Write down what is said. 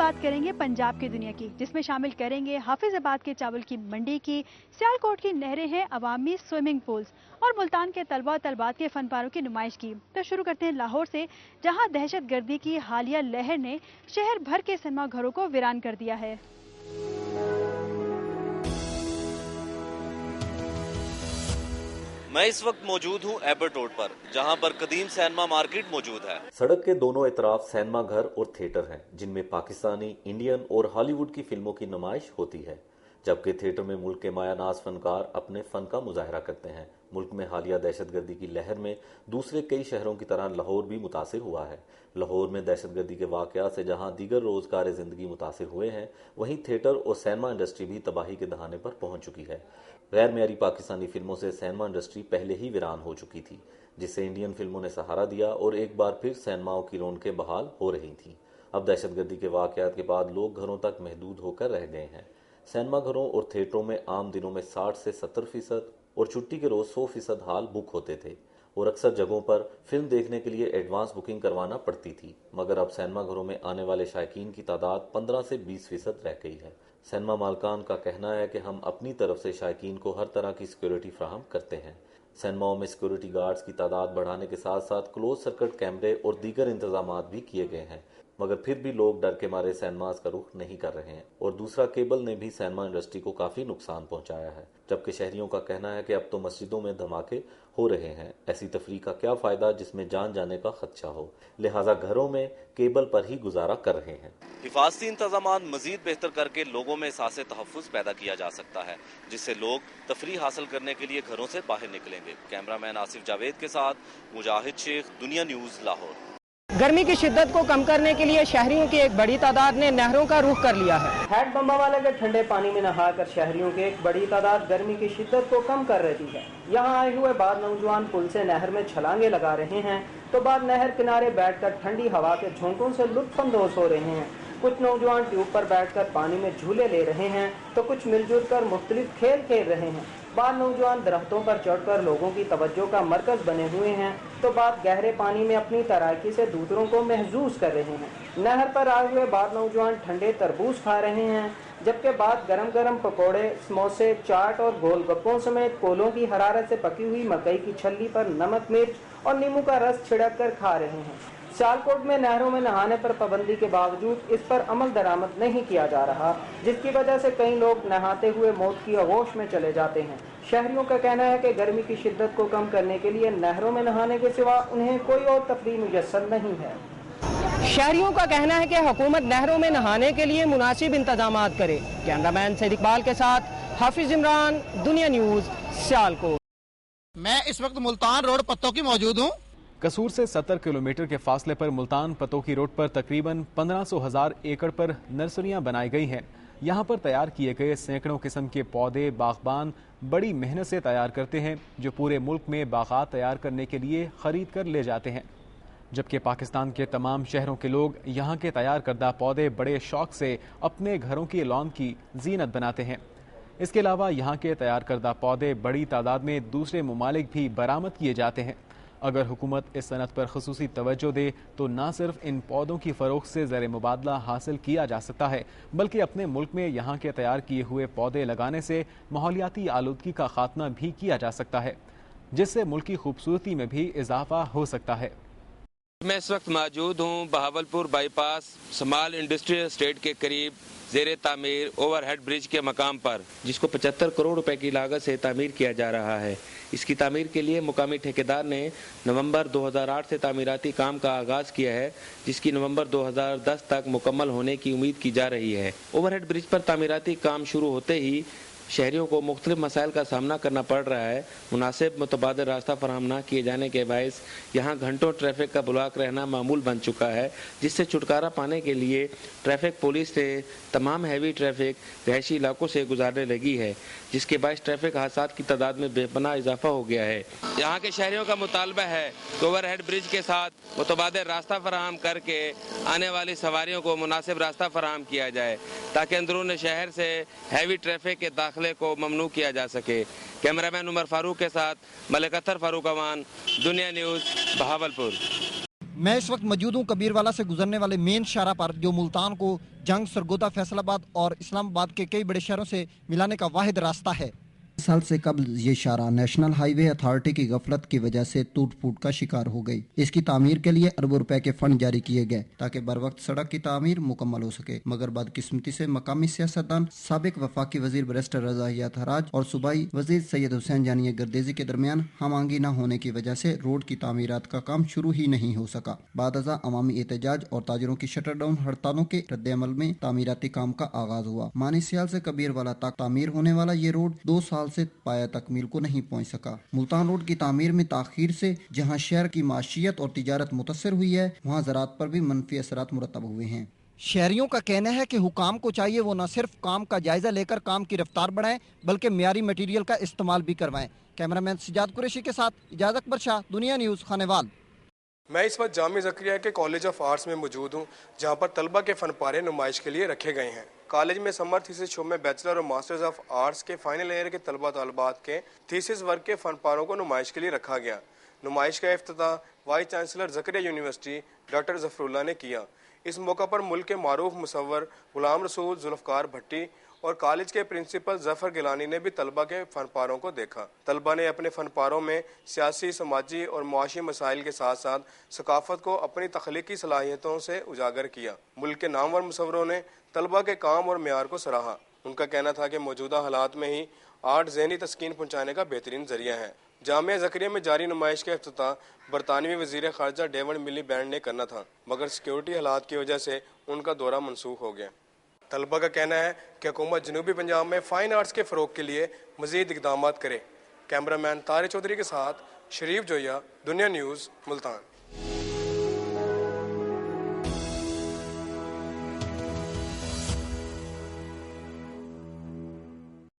बात करेंगे पंजाब की दुनिया की, जिसमें शामिल करेंगे हाफिजाबाद के चावल की मंडी की, सियालकोट की नहरें हैं, अवामी स्विमिंग पूल्स और मुल्तान के तलबा और तलबात के फनपारों की नुमाइश की। तो शुरू करते हैं लाहौर से, जहां दहशत गर्दी की हालिया लहर ने शहर भर के सिनेमा घरों को वीरान कर दिया है। मैं इस वक्त मौजूद हूँ एबर्ट रोड पर, जहाँ पर कदीम सिनेमा मार्केट मौजूद है। सड़क के दोनों इतराफ सिनेमा घर और थिएटर हैं, जिनमें पाकिस्तानी, इंडियन और हॉलीवुड की फिल्मों की नुमाइश होती है, जबकि थिएटर में मुल्क के मायानाज फनकार अपने फन का मुजाहरा करते हैं। मुल्क में हालिया दहशतगर्दी की लहर में दूसरे कई शहरों की तरह लाहौर भी मुतासिर हुआ है। लाहौर में दहशतगर्दी के वाक़यात से जहां दीगर रोजगार जिंदगी मुतासिर हुए हैं, वहीं थिएटर और सिनेमा इंडस्ट्री भी तबाही के दहाने पर पहुंच चुकी है। गैर मेयारी पाकिस्तानी फिल्मों से सिनेमा इंडस्ट्री पहले ही वीरान हो चुकी थी, जिससे इंडियन फिल्मों ने सहारा दिया और एक बार फिर सिनेमाओं की रौनकें बहाल हो रही थीं। अब दहशतगर्दी के वाक़यात के बाद लोग घरों तक महदूद होकर रह गए हैं। सिनेमा घरों और थिएटरों में आम दिनों में 60 से 70% और छुट्टी के रोज 100% हाल बुक होते थे और अक्सर जगहों पर फिल्म देखने के लिए एडवांस बुकिंग करवाना पड़ती थी, मगर अब सिनेमा घरों में आने वाले शायकीन की तादाद 15 से 20% रह गई है। सिनेमा मालकान का कहना है कि हम अपनी तरफ से शायकीन को हर तरह की सिक्योरिटी फराहम करते हैं। सिनेमाओं में सिक्योरिटी गार्ड्स की तादाद बढ़ाने के साथ साथ क्लोज सर्किट कैमरे और दीगर इंतजाम भी किए गए हैं, मगर फिर भी लोग डर के मारे सिनेमाज का रुख नहीं कर रहे हैं। और दूसरा, केबल ने भी सिनेमा इंडस्ट्री को काफी नुकसान पहुंचाया है, जबकि शहरियों का कहना है कि अब तो मस्जिदों में धमाके हो रहे हैं। ऐसी तफरीह का क्या फायदा जिसमें जान जाने का खदशा हो, लिहाजा घरों में केबल पर ही गुजारा कर रहे हैं। हिफाजती इंतजाम मजीद बेहतर करके लोगों में एहसास तहफ्फुज़ पैदा किया जा सकता है, जिससे लोग तफरीह हासिल करने के लिए घरों से बाहर निकलेंगे। कैमरामैन आसिफ जावेद के साथ मुजाहिद शेख, दुनिया न्यूज़, लाहौर। गर्मी की शिद्दत को कम करने के लिए शहरियों की एक बड़ी तादाद ने नहरों का रुख कर लिया है। हैड बम्बा वाले के ठंडे पानी में नहाकर शहरियों की एक बड़ी तादाद गर्मी की शिद्दत को कम कर रही है। यहाँ आए हुए बाद नौजवान पुल से नहर में छलांगे लगा रहे हैं, तो बाद नहर किनारे बैठकर ठंडी हवा के झोंकों से लुत्फानंदोज हो रहे हैं। कुछ नौजवान ट्यूब पर बैठकर पानी में झूले ले रहे हैं, तो कुछ मिलजुल कर मुख्तलिफ खेल खेल रहे हैं। बाद नौजवान दरख्तों पर चढ़कर लोगों की तवज्जो का मरकज बने हुए हैं, तो बाद गहरे पानी में अपनी तैराकी से दूसरों को महसूस कर रहे हैं। नहर पर आए हुए बाद नौजवान ठंडे तरबूज खा रहे हैं, जबकि बाद गरम गरम पकोड़े, समोसे, चाट और गोलगप्पों समेत कोलों की हरारत से पकी हुई मकई की छल्ली पर नमक, मिर्च और नींबू का रस छिड़क कर खा रहे हैं। सियालकोट में नहरों में नहाने पर पाबंदी के बावजूद इस पर अमल दरामद नहीं किया जा रहा, जिसकी वजह से कई लोग नहाते हुए मौत की आगोश में चले जाते हैं। शहरियों का कहना है कि गर्मी की शिद्दत को कम करने के लिए नहरों में नहाने के सिवा उन्हें कोई और तफरीह मुयस्सर नहीं है। शहरियों का कहना है कि हुकूमत नहरों में नहाने के लिए मुनासिब इंतजामात करे। कैमरामैन सईद इकबाल के साथ हाफिज इमरान, दुनिया न्यूज़, सियालकोट। मैं इस वक्त मुल्तान रोड पत्तों की मौजूद हूँ। कसूर से 70 किलोमीटर के फासले पर मुल्तान पतोकी रोड पर तकरीबन 1500,000 एकड़ पर नर्सरियां बनाई गई हैं। यहाँ पर तैयार किए गए सैकड़ों किस्म के पौधे बागबान बड़ी मेहनत से तैयार करते हैं, जो पूरे मुल्क में बागात तैयार करने के लिए खरीद कर ले जाते हैं, जबकि पाकिस्तान के तमाम शहरों के लोग यहाँ के तैयार करदा पौधे बड़े शौक से अपने घरों की लॉन की जीनत बनाते हैं। इसके अलावा यहाँ के तैयार करदा पौधे बड़ी तादाद में दूसरे ममालिक भी बरामद किए जाते हैं। अगर हुकूमत इस सनत पर खुसूसी तवज्जो दे तो न सिर्फ इन पौधों की फरोख्त से ज़र मुबादला हासिल किया जा सकता है, बल्कि अपने मुल्क में यहाँ के तैयार किए हुए पौधे लगाने से माहौलियाती आलूदगी का खात्मा भी किया जा सकता है, जिससे मुल्क की खूबसूरती में भी इजाफा हो सकता है। मैं इस वक्त मौजूद हूँ Bahawalpur bypass small industrial estate के करीब ज़ेरे तामीर ओवरहेड ब्रिज के मकाम पर, जिसको 75 करोड़ रुपए की लागत से तामीर किया जा रहा है। इसकी तामीर के लिए मुकामी ठेकेदार ने नवंबर 2008 से तामीराती काम का आगाज़ किया है, जिसकी नवंबर 2010 तक मुकम्मल होने की उम्मीद की जा रही है। ओवरहेड ब्रिज पर तामीराती काम शुरू होते ही शहरियों को मुख्तलिफ मसाइल का सामना करना पड़ रहा है। मुनासिब मुतबादिल रास्ता फराहम न किए जाने के बायस यहाँ घंटों ट्रैफिक का ब्लॉक रहना मामूल बन चुका है, जिससे छुटकारा पाने के लिए ट्रैफिक पुलिस ने तमाम हैवी ट्रैफिक रहायशी इलाकों से गुजारने लगी है, जिसके बायस ट्रैफिक हादसात की तादाद में बेपनाह इजाफा हो गया है। यहाँ के शहरियों का मुतालबा है कि ओवरहेड ब्रिज के साथ मुतबादिल रास्ता फराहम करके आने वाली सवारियों को मुनासिब रास्ता फराहम किया जाए, ताकि अंदरून शहर से हैवी ट्रैफिक के दाखिले को ममनू किया जा सके। कैमरामैन उमर फारूक के साथ मलिक अतर फारूक अवान, दुनिया न्यूज़, बहावलपुर। मैं इस वक्त मौजूद हूँ कबीरवाला से गुजरने वाले मेन शाहराह पर, जो मुल्तान को जंग, सरगोदा, फैसलाबाद और इस्लामाबाद के कई बड़े शहरों से मिलाने का वाहिद रास्ता है। साल से कबल ये शाहराह नेशनल हाईवे अथॉरिटी की गफलत की वजह से टूट फूट का शिकार हो गई। इसकी तामीर के लिए अरबों रुपए के फंड जारी किए गए ताकि बर वक्त सड़क की तामीर मुकम्मल हो सके, मगर बदकिस्मती से मकामी सियासतदान साबिक वफाकी वजीर बैरिस्टर रजा हयात हराज और सूबाई वजीर सैयद हुसैन जानिया गर्देजी के दरमियान हम आंगी न होने की वजह से रोड की तामीरात का काम शुरू ही नहीं हो सका। बादअज़ा अवामी एहतजाज और ताजरों की शटर डाउन हड़तालों के रद्द-ए-अमल में तामीराती काम का आगाज हुआ। मानी सियाल से कबीरवाला तक तामीर होने वाला ये रोड 2 साल से पाया तकमील को नहीं पहुंच सका। मुल्तान रोड की तामीर में ताखीर से जहां शहर की माशियत और तिजारत मुतासर हुई है, वहां ज़राअत पर भी मनफी असरात मुरतब हुए हैं। शहरियों का कहना है कि हुकाम को चाहिए वो न सिर्फ काम का जायजा लेकर काम की रफ्तार बढ़ाएं, बल्कि मियारी मटीरियल का इस्तेमाल भी करवाएं। कैमरामैन सजाद कुरैशी के साथ इजाज़ अकबर शाह, दुनिया न्यूज़, खानेवाल। मैं इस वक्त जामिया ज़करिया के कॉलेज ऑफ आर्ट्स में मौजूद हूँ, जहाँ पर तलबा के फन पारे नुमाइश के लिए रखे गए हैं। कॉलेज में समर थीसिस शो में बैचलर और मास्टर्स ऑफ आर्ट्स के फाइनल ईयर के तलबा तलबात के थीसिस वर्क के फन पारों को नुमाइश के लिए रखा गया। नुमाइश का इफ्तिताह vice chancellor Zakariya university doctor Zafarullah ने किया। इस मौका पर मुल्क के मारूफ मुसव्वर गुलाम रसूल जुल्फ़कार भट्टी और कॉलेज के प्रिंसिपल ज़फ़र गिलानी ने भी तलबा के फ़नपारों को देखा। तलबा ने अपने फ़नपारों में सियासी, समाजी और मुआशी मसाइल के साथ साथ सकाफ़त को अपनी तख्लीकी सलाहियतों से उजागर किया। मुल्क के नामवर मुसव्वरों ने तलबा के काम और मेयार को सराहा। उनका कहना था कि मौजूदा हालात में ही आर्ट ज़हनी तस्कीन पहुँचाने का बेहतरीन ज़रिया है। जामिया ज़करिया में जारी नुमाइश का इफ्तिताह बरतानवी वज़ीर ख़ारजा डेविड मिलीबैंड ने करना था, मगर सिक्योरिटी हालात की वजह से उनका दौरा मनसूख हो गया। तलबा का कहना है कि हुकूमत जनूबी पंजाब में फ़ाइन आर्ट्स के फ़रोग के लिए मज़ीद इक़दामात करे। कैमरामैन तारे चौधरी के साथ शरीफ जोया, दुनिया न्यूज़, मुल्तान।